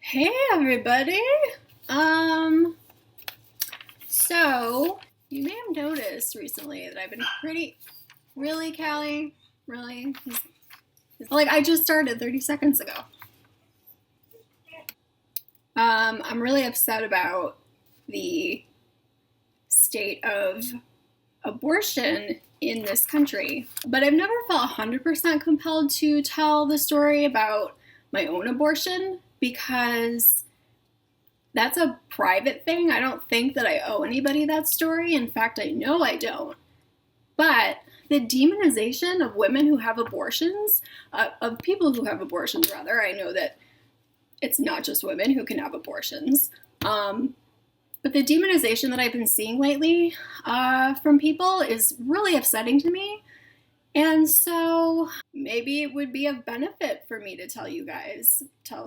Hey everybody! Um, so you may have noticed recently that I've been really, Callie, really? Like I just started 30 seconds ago. I'm really upset about the state of abortion in this country, but I've never felt 100% compelled to tell the story about my own abortion because that's a private thing. I don't think that I owe anybody that story. In fact, I know I don't. But the demonization of women who have abortions, of people who have abortions, rather, I know that it's not just women who can have abortions. But the demonization that I've been seeing lately from people is really upsetting to me. And so maybe it would be of benefit for me to tell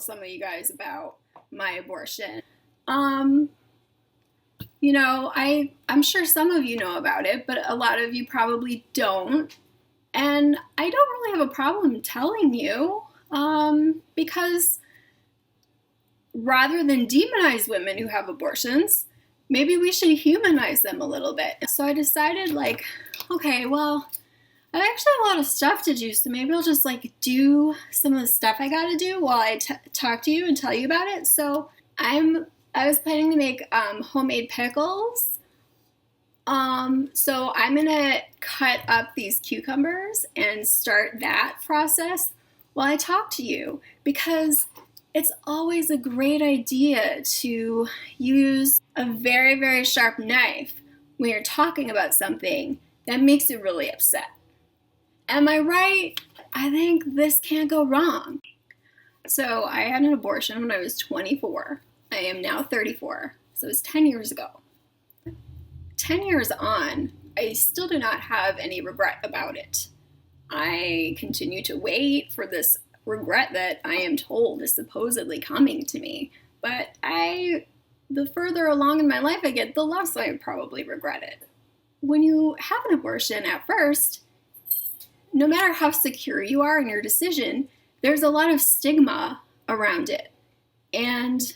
some of you guys about my abortion. I'm sure some of you know about it, but a lot of you probably don't. And I don't really have a problem telling you, because rather than demonize women who have abortions, maybe we should humanize them a little bit. So I decided, okay, well, I actually have a lot of stuff to do, so maybe I'll just do some of the stuff I gotta do while I talk to you and tell you about it. So I was planning to make homemade pickles. So I'm gonna cut up these cucumbers and start that process while I talk to you, because it's always a great idea to use a very, very sharp knife when you're talking about something that makes you really upset. Am I right? I think this can't go wrong. So I had an abortion when I was 24. I am now 34, so it was 10 years ago. 10 years on, I still do not have any regret about it. I continue to wait for this regret that I am told is supposedly coming to me, but the further along in my life I get, the less I probably regret it. When you have an abortion at first, no matter how secure you are in your decision, there's a lot of stigma around it. And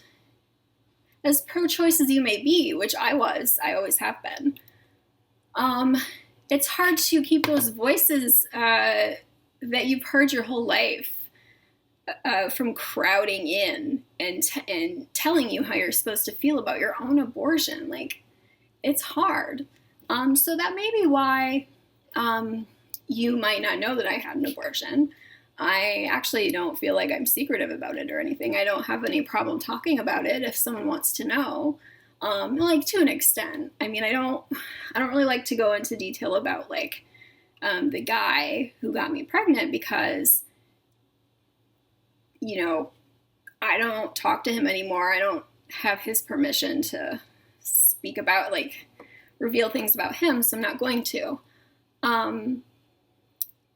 as pro-choice as you may be, which I always have been, it's hard to keep those voices that you've heard your whole life from crowding in and telling you how you're supposed to feel about your own abortion. It's hard. So that may be why you might not know that I had an abortion. I actually don't feel like I'm secretive about it or anything. I don't have any problem talking about it if someone wants to know, to an extent. I mean, I don't really like to go into detail about the guy who got me pregnant because, I don't talk to him anymore. I don't have his permission to speak about, reveal things about him, so I'm not going to.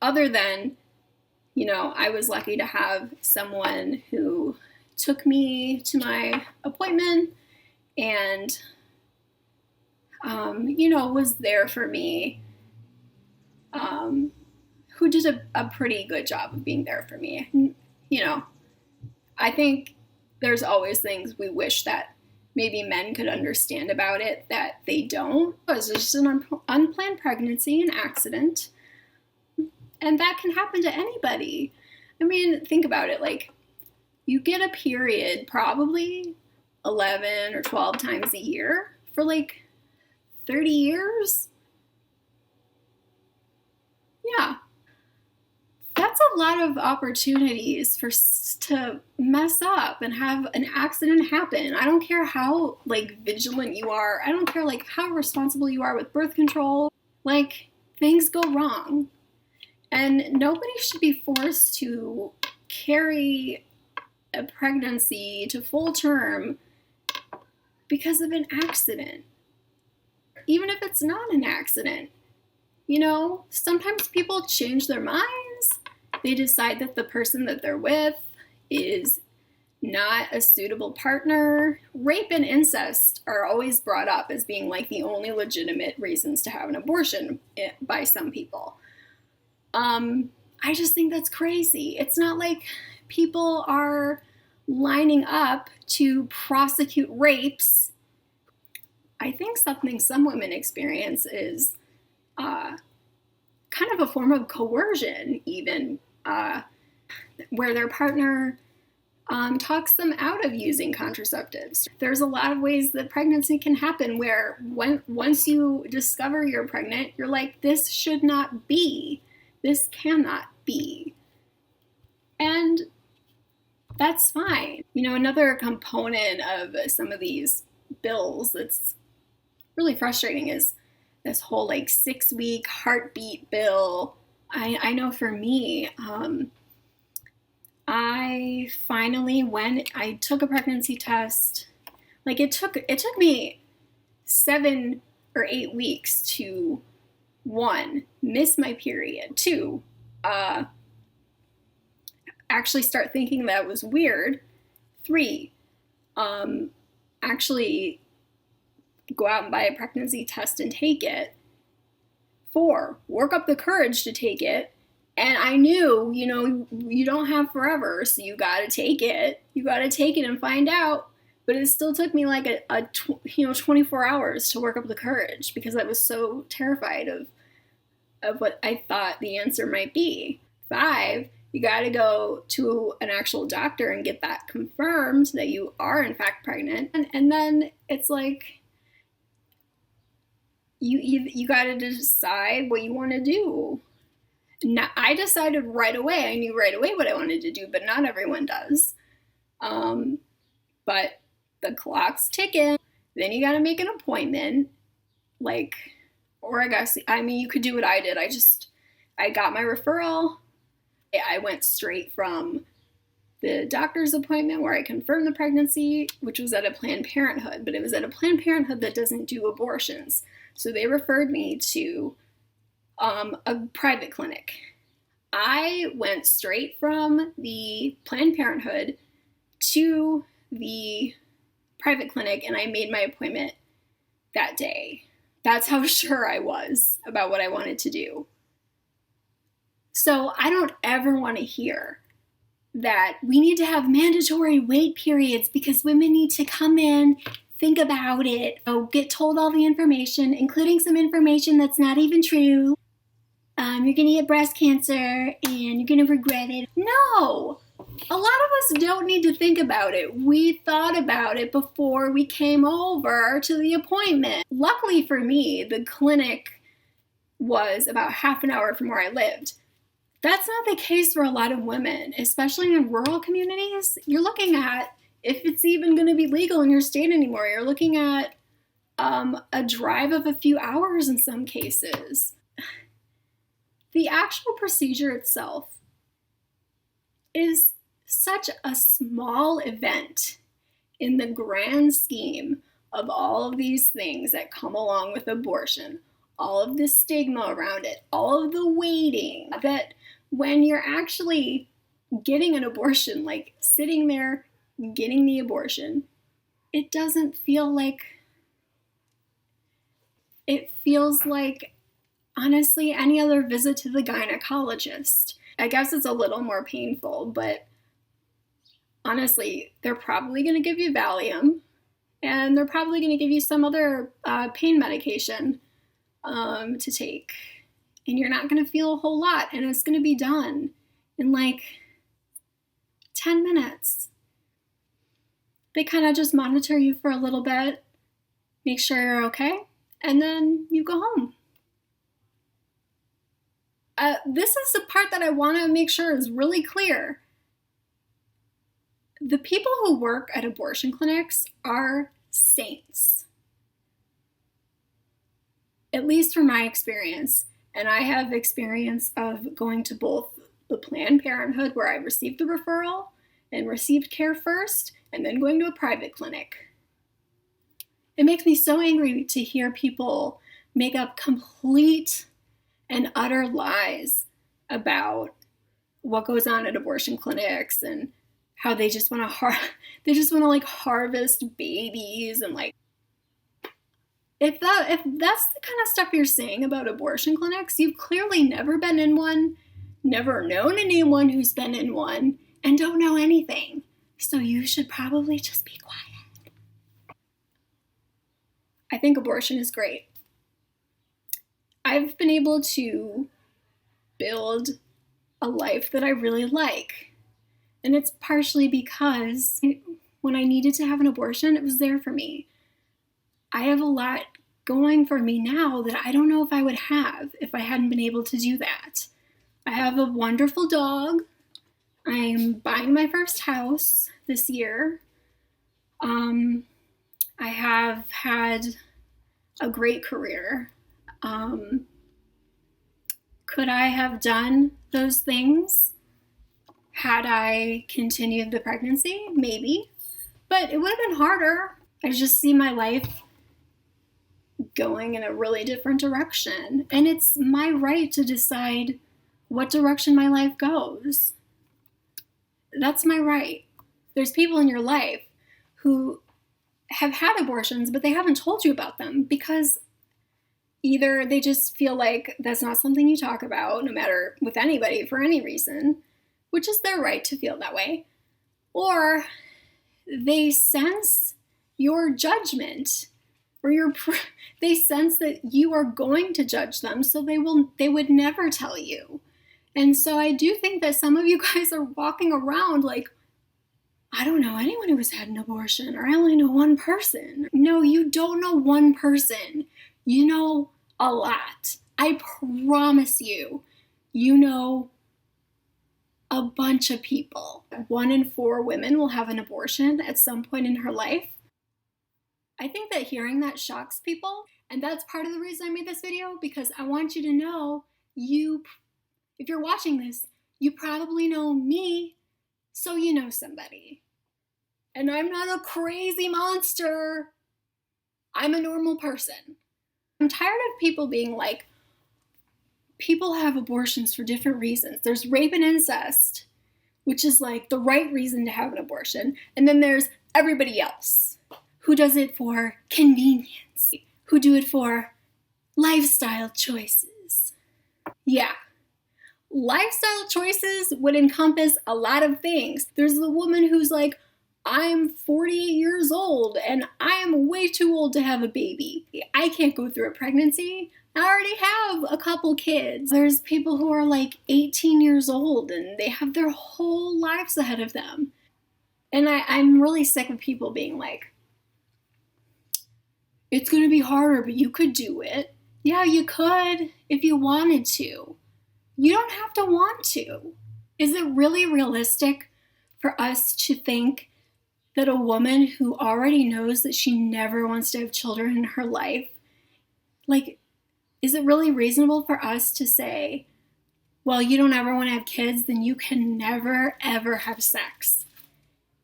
Other than, I was lucky to have someone who took me to my appointment and, was there for me, who did a pretty good job of being there for me. I think there's always things we wish that maybe men could understand about it that they don't. It was just an unplanned pregnancy, an accident. And that can happen to anybody. I mean, think about it. You get a period probably 11 or 12 times a year for 30 years. Yeah. That's a lot of opportunities to mess up and have an accident happen. I don't care how vigilant you are. I don't care how responsible you are with birth control. Things go wrong. And nobody should be forced to carry a pregnancy to full term because of an accident. Even if it's not an accident. Sometimes people change their minds. They decide that the person that they're with is not a suitable partner. Rape and incest are always brought up as being the only legitimate reasons to have an abortion by some people. I just think that's crazy. It's not like people are lining up to prosecute rapes. I think something some women experience is kind of a form of coercion, even, where their partner talks them out of using contraceptives. There's a lot of ways that pregnancy can happen where once you discover you're pregnant, you're like, this should not be. This cannot be. And that's fine. Another component of some of these bills that's really frustrating is this whole 6-week heartbeat bill. I know for me, I finally, when I took a pregnancy test, it took me 7 or 8 weeks to, 1, miss my period, 2, actually start thinking that was weird, 3, actually go out and buy a pregnancy test and take it, 4, work up the courage to take it. And I knew, you don't have forever, so you gotta take it. You gotta take it and find out. But it still took me 24 hours to work up the courage because I was so terrified of what I thought the answer might be. 5, you gotta go to an actual doctor and get that confirmed that you are in fact pregnant. And then it's you gotta decide what you want to do. Now, I decided right away. I knew right away what I wanted to do, but not everyone does. But the clock's ticking. Then you gotta make an appointment. Or you could do what I did. I got my referral. I went straight from the doctor's appointment where I confirmed the pregnancy, which was at a Planned Parenthood, but it was at a Planned Parenthood that doesn't do abortions. So they referred me to a private clinic. I went straight from the Planned Parenthood to the private clinic and I made my appointment that day. That's how sure I was about what I wanted to do. So I don't ever want to hear that we need to have mandatory wait periods because women need to come in, think about it, get told all the information, including some information that's not even true. You're going to get breast cancer and you're going to regret it. No! A lot of us don't need to think about it. We thought about it before we came over to the appointment. Luckily for me, the clinic was about half an hour from where I lived. That's not the case for a lot of women, especially in rural communities. You're looking at, if it's even going to be legal in your state anymore, you're looking at a drive of a few hours in some cases. The actual procedure itself is such a small event in the grand scheme of all of these things that come along with abortion, all of the stigma around it, all of the waiting, that when you're actually getting an abortion, sitting there getting the abortion, it doesn't feel like, it feels like, honestly, any other visit to the gynecologist. I guess it's a little more painful, but honestly, they're probably going to give you Valium, and they're probably going to give you some other pain medication to take. And you're not going to feel a whole lot, and it's going to be done in 10 minutes. They kind of just monitor you for a little bit, make sure you're okay, and then you go home. This is the part that I want to make sure is really clear. The people who work at abortion clinics are saints. At least from my experience. And I have experience of going to both the Planned Parenthood, where I received the referral and received care first, and then going to a private clinic. It makes me so angry to hear people make up complete and utter lies about what goes on at abortion clinics and how they just want to harvest babies and if that's the kind of stuff you're saying about abortion clinics, you've clearly never been in one, never known anyone who's been in one, and don't know anything. So you should probably just be quiet. I think abortion is great. I've been able to build a life that I really like. And it's partially because when I needed to have an abortion, it was there for me. I have a lot going for me now that I don't know if I would have if I hadn't been able to do that. I have a wonderful dog. I'm buying my first house this year. I have had a great career. Could I have done those things had I continued the pregnancy? Maybe. But it would have been harder. I just see my life going in a really different direction. And it's my right to decide what direction my life goes. That's my right. There's people in your life who have had abortions, but they haven't told you about them because either they just feel like that's not something you talk about, no matter with anybody for any reason, which is their right to feel that way, or they sense your judgment, or they sense that you are going to judge them, so they would never tell you. And so I do think that some of you guys are walking around like, I don't know anyone who has had an abortion, or I only know one person. No, you don't know one person. You know a lot. I promise you, you know a bunch of people. 1 in 4 women will have an abortion at some point in her life. I think that hearing that shocks people, and that's part of the reason I made this video, because I want you to know, if you're watching this, you probably know me, so you know somebody. And I'm not a crazy monster. I'm a normal person. I'm tired of people being like, people have abortions for different reasons. There's rape and incest, which is like the right reason to have an abortion. And then there's everybody else who does it for convenience, who do it for lifestyle choices. Yeah. Lifestyle choices would encompass a lot of things. There's the woman who's like, I'm 48 years old and I am way too old to have a baby. I can't go through a pregnancy. I already have a couple kids. There's people who are like 18 years old and they have their whole lives ahead of them. And I'm really sick of people being like, it's going to be harder, but you could do it. Yeah, you could if you wanted to. You don't have to want to. Is it really realistic for us to think that a woman who already knows that she never wants to have children in her life, like, is it really reasonable for us to say, well, you don't ever want to have kids, then you can never, ever have sex?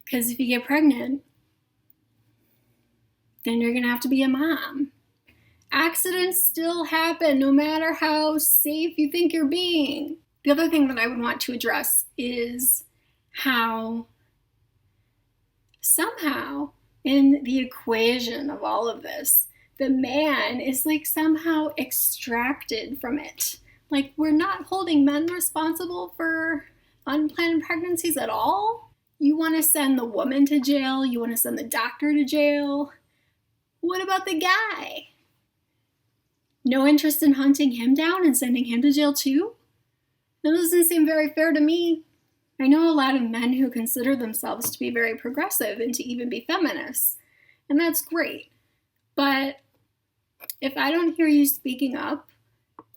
Because if you get pregnant, then you're going to have to be a mom. Accidents still happen, no matter how safe you think you're being. The other thing that I would want to address is how somehow in the equation of all of this, the man is like somehow extracted from it. Like, we're not holding men responsible for unplanned pregnancies at all. You want to send the woman to jail. You want to send the doctor to jail. What about the guy? No interest in hunting him down and sending him to jail too? That doesn't seem very fair to me. I know a lot of men who consider themselves to be very progressive and to even be feminists, and that's great. But if I don't hear you speaking up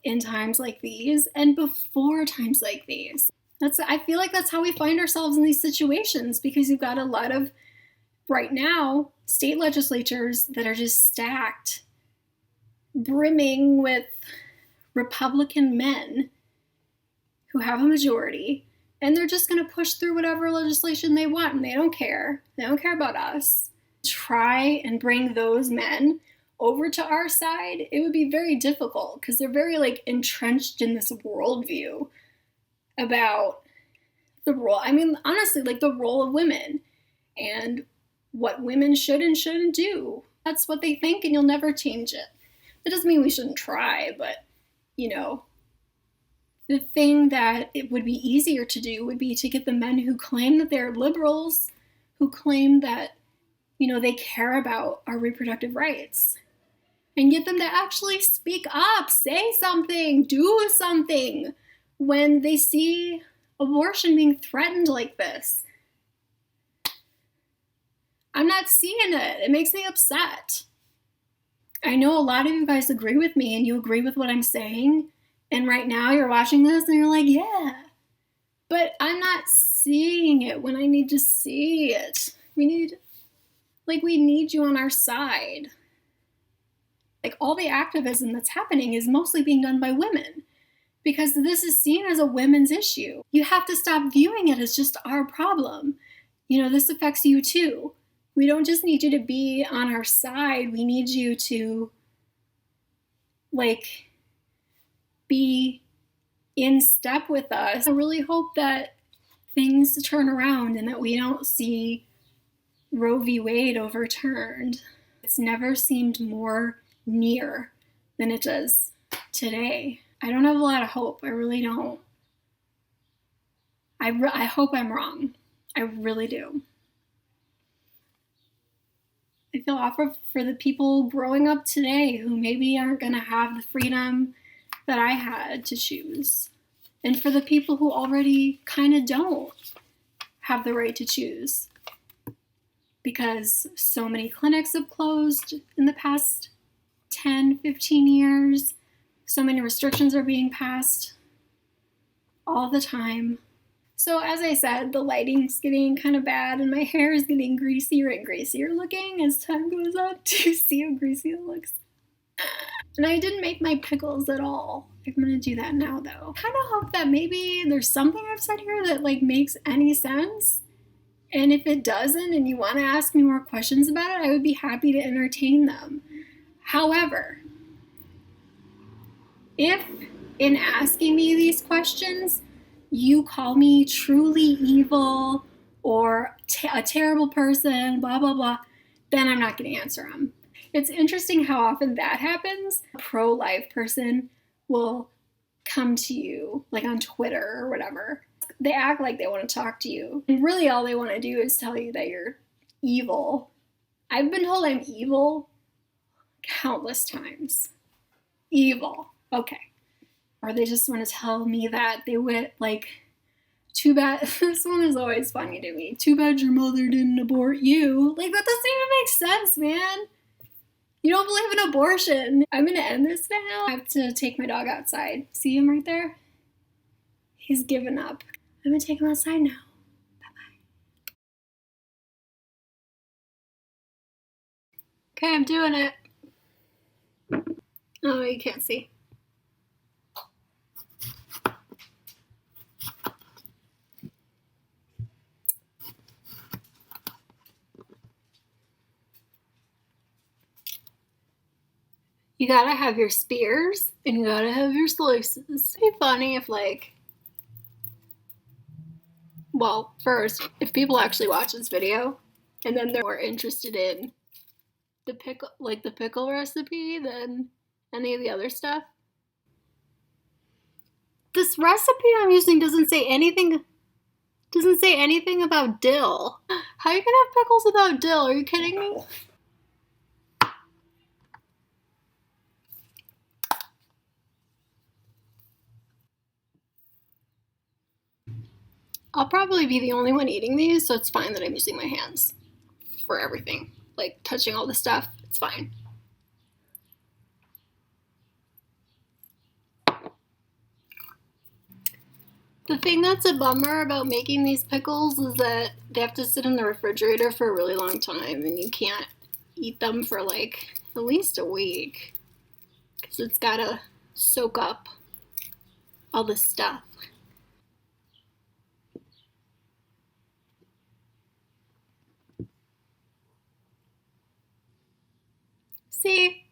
in times like these and before times like these, I feel like that's how we find ourselves in these situations, because you've got a lot of, right now, state legislatures that are just stacked, brimming with Republican men who have a majority, and they're just going to push through whatever legislation they want, and they don't care. They don't care about us. Try and bring those men over to our side, it would be very difficult, because they're very like entrenched in this worldview about the role, honestly, like the role of women and what women should and shouldn't do. That's what they think, and you'll never change it. That doesn't mean we shouldn't try, but, the thing that it would be easier to do would be to get the men who claim that they're liberals, who claim that, they care about our reproductive rights, and get them to actually speak up, say something, do something when they see abortion being threatened like this. I'm not seeing it. It makes me upset. I know a lot of you guys agree with me and you agree with what I'm saying. And right now you're watching this and you're like, yeah. But I'm not seeing it when I need to see it. We need you on our side. Like, all the activism that's happening is mostly being done by women because this is seen as a women's issue. You have to stop viewing it as just our problem. This affects you too. We don't just need you to be on our side. We need you to, be in step with us. I really hope that things turn around and that we don't see Roe v. Wade overturned. It's never seemed more near than it does today. I don't have a lot of hope. I really don't. I hope I'm wrong. I really do. I feel awful for the people growing up today who maybe aren't going to have the freedom that I had to choose. And for the people who already kind of don't have the right to choose. Because so many clinics have closed in the past 10, 15 years. So many restrictions are being passed all the time. So as I said, the lighting's getting kind of bad and my hair is getting greasier and greasier looking as time goes on. Do you see how greasy it looks? And I didn't make my pickles at all. I'm gonna do that now though. I kind of hope that maybe there's something I've said here that makes any sense. And if it doesn't and you want to ask me more questions about it, I would be happy to entertain them. However, if in asking me these questions, you call me truly evil or a terrible person, blah, blah, blah, then I'm not going to answer them. It's interesting how often that happens. A pro-life person will come to you, on Twitter or whatever. They act like they want to talk to you. And really all they want to do is tell you that you're evil. I've been told I'm evil countless times. Evil. Okay. Or they just want to tell me that they went, too bad, this one is always funny to me. Too bad your mother didn't abort you. That doesn't even make sense, man. You don't believe in abortion. I'm gonna end this now. I have to take my dog outside. See him right there? He's given up. I'm gonna take him outside now. Bye-bye. Okay, I'm doing it. Oh, you can't see. You gotta have your spears and you gotta have your slices. It'd be funny if first, if people actually watch this video and then they're more interested in the pickle recipe than any of the other stuff. This recipe I'm using doesn't say anything about dill. How are you gonna have pickles without dill? Are you kidding me? I'll probably be the only one eating these, so it's fine that I'm using my hands for everything. Touching all the stuff, it's fine. The thing that's a bummer about making these pickles is that they have to sit in the refrigerator for a really long time and you can't eat them for at least a week because it's gotta soak up all this stuff. See?